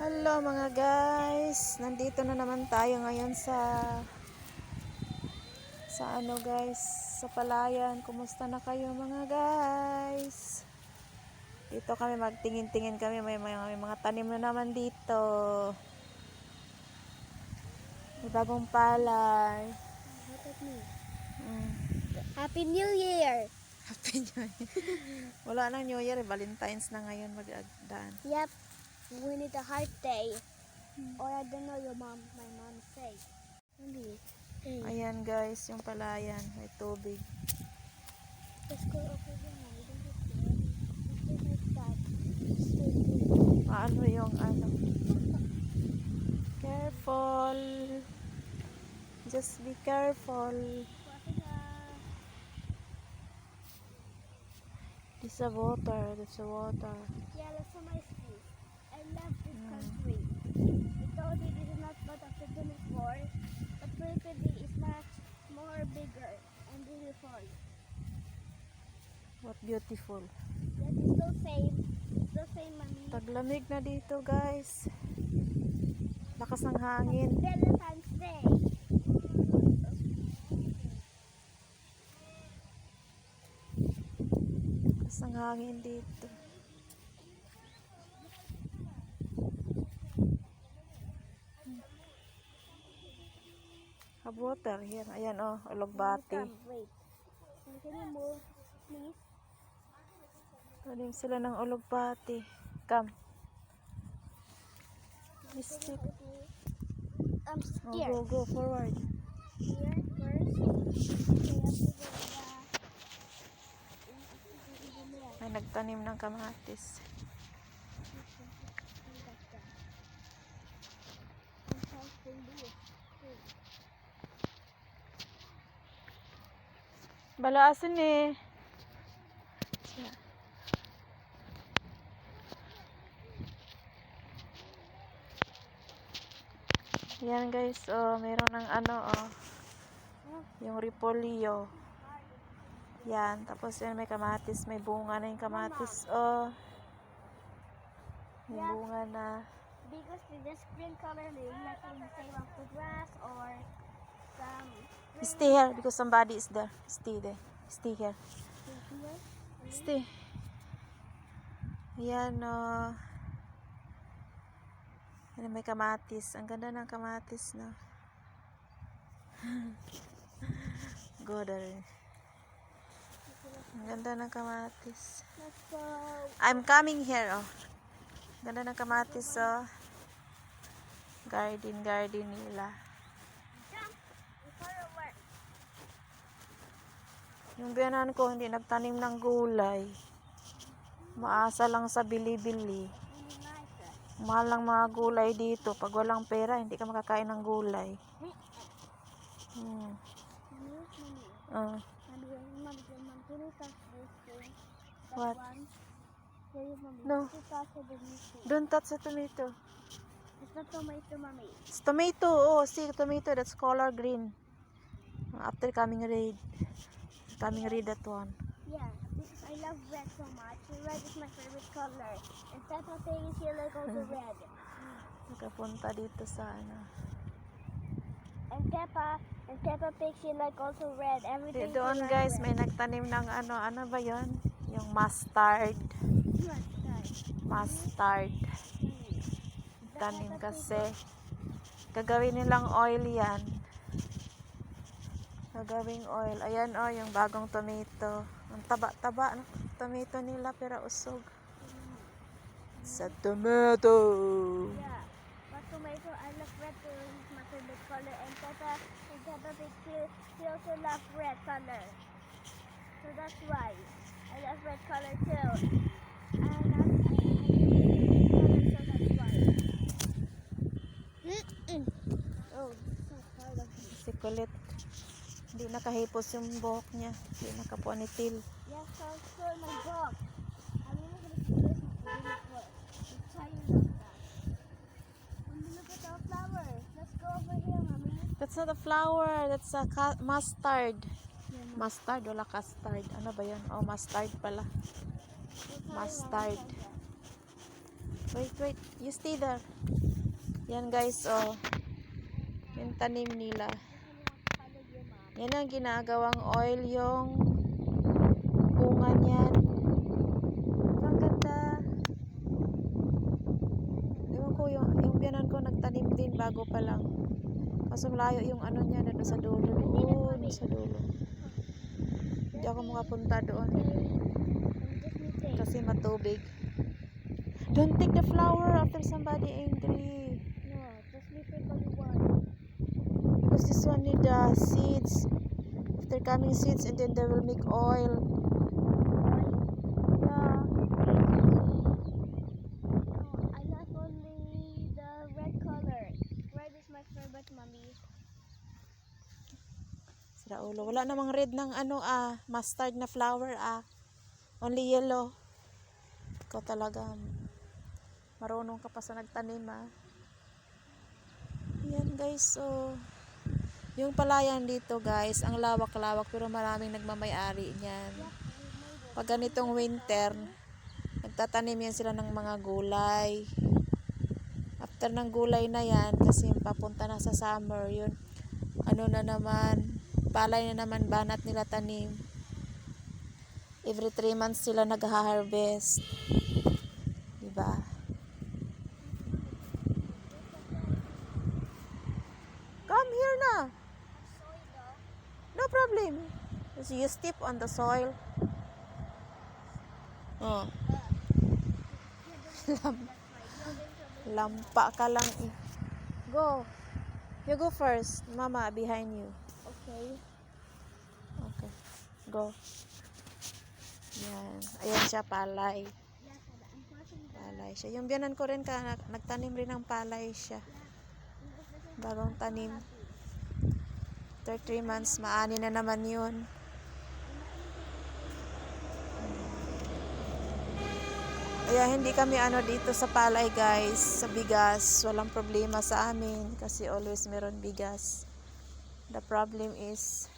Hello mga guys, nandito na naman tayo ngayon sa ano guys, sa palayan. Kumusta na kayo mga guys? Dito kami magtingin-tingin kami, may mga tanim na naman dito. May bagong palay. Happy New Year! Happy New Year. Wala nang New Year, Valentine's na ngayon magdaan. Yep, we need a heart day. Or I don't know my mom say. Ayan guys, yung palayan, may tubig. Let's go over there now. We don't have to. Let's do like that. Paano yung ano? Careful. Just be careful. This is water. That's a water. Yeah, let's show my school. I love this country. We told you this is not part of the before, but Philippines is much more bigger and beautiful. What beautiful. That is so same. It's the same, mommy. Taglamig na dito, guys. Lakas ng hangin. Valentine's Day. Lakas ng hangin dito. Have water here. Ayan oh, ulugbati. Wait. Can you move, please? Tanim sila ng ulugbati. Come. Stick. I'm Oh, scared. go forward. Here first. May nagtanim ng kamatis. Balaasin eh. Yan guys, oh, meron ng ano, oh, yung repolyo. Yan, tapos yan may kamatis, may bunga na yung kamatis, oh. May bunga na. Because this green color is not in the same of the grass or some. Stay here because somebody is there. Stay there. Stay here. Stay. Yan, oh. Yan, may kamatis. Ang ganda ng kamatis, no? Go there. Ang ganda ng kamatis. Let's go. I'm coming here, oh. Ganda ng kamatis, oh. Garden nila. Jump. Forward. Yung biyanan ko, hindi nagtanim ng gulay. Maasa lang sa bili-bili. Really nice. Mahal lang mga gulay dito. Pag walang pera, hindi ka makakain ng gulay. Mommy, can you touch this thing? That What? one? Can you, mommy? No. Can you touch the tomato? Don't touch the tomato. It's not tomato, mommy. It's tomato. Oh, see, tomato. That's color green. After coming red. Coming red, that one. Yeah, because I love red so much. Red is my favorite color. And Peppa Pig is here like also red. Nakapunta dito sa ano. And Peppa Pig she like also red. Everything Doon she guys, like may nagtanim ng ano ba yon? Yung mustard. red. Mustard. Tanim kasi. Gagawin nilang oil yan. Gagawing oil. Ayan oh, yung bagong tomato. Ang taba-taba ng tomato nila pero usog. Sa tomato. Yeah, but tomato I love red too. It's my favorite color. And Peppa Pig she also love red color. So that's why I love red color too. I love red color, so that's why. Oh, so hard of me. Si kulit. Hindi nakahipos yung buhok niya. Hindi nakaponitil. Yes, so my dog. I'm really gonna see this beautiful. Let's try it like that. Mommy, look at our flowers. Let's go over here, mommy. That's not a flower. That's a mustard. Mustard, wala custard. Ano ba yun? Oh, mustard pala. Mustard. Wait. You stay there. Yan guys, oh. Yung tanim nila. Yan ang ginagawang oil, yung bunga niyan. Ang ganda. Ewan ko, yung biyanan ko nagtanim din bago pa lang. Kaso malayo yung ano niya, doon sa dulo. Oo, doon sa dulo. Hindi ako makapunta doon. Kasi matubig. Don't take the flower after somebody angry. No, just me take only one. Because this one need the seeds. After coming seeds and then they will make oil. Yeah. No, I love only the red color. Red is my favorite, mommy. Sira ulo. Wala namang red ng mustard na flower Only yellow. Ikaw talaga. Marunong ka pa sa nagtanim Yan guys, so yung palayan dito guys, ang lawak-lawak pero maraming nagmamay-ari niyan. Pag ganitong winter, nagtatanim yan sila ng mga gulay. After ng gulay na yan, kasi papunta na sa summer, yun, palay na naman, banat nila tanim. Every 3 months sila nag-harvest. Diba? Come here na. No problem. So you step on the soil. Oh. Lampa ka lang eh. Go. You go first. Mama, behind you. Okay. Okay. Go. Yan. Ayan siya, palay. Palay siya. Yung biyanan ko rin nagtanim rin ng palay siya. Bagong tanim. After 3 months, maani na naman yun. Kaya hindi kami dito sa palay guys, sa bigas. Walang problema sa amin kasi always meron bigas. The problem is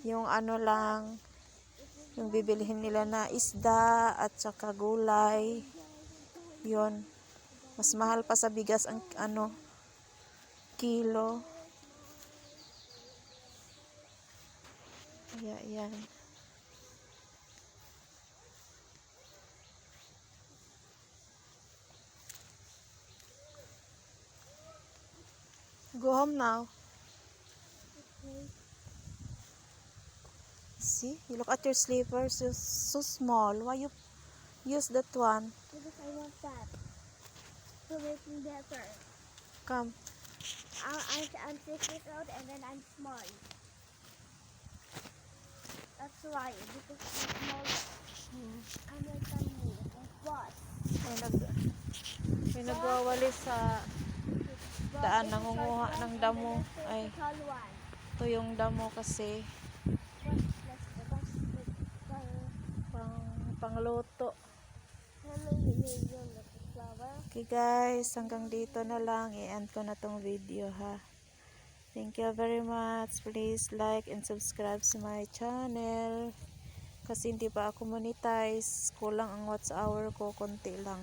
yung lang, yung bibilihin nila na isda at saka gulay. Yun. Mas mahal pa sa bigas ang kilo. Kaya yan. Go home now. Okay. See? You look at your slippers. It's so small. Why you use that one? Because I want that. To make me better. Come. I'm 6 years old and then I'm small. That's why. Because I'm small. I'm like tiny. And what? May nagwawali sa daan, nangunguha ng damo. Ay, Tall one. ito yung damo kasi pangluto. Okay guys, hanggang dito na lang. I-end ko na tong video Thank you very much. Please like and subscribe sa my channel. Kasi hindi pa ako monetize. Kulang ang watch hour ko, konti lang.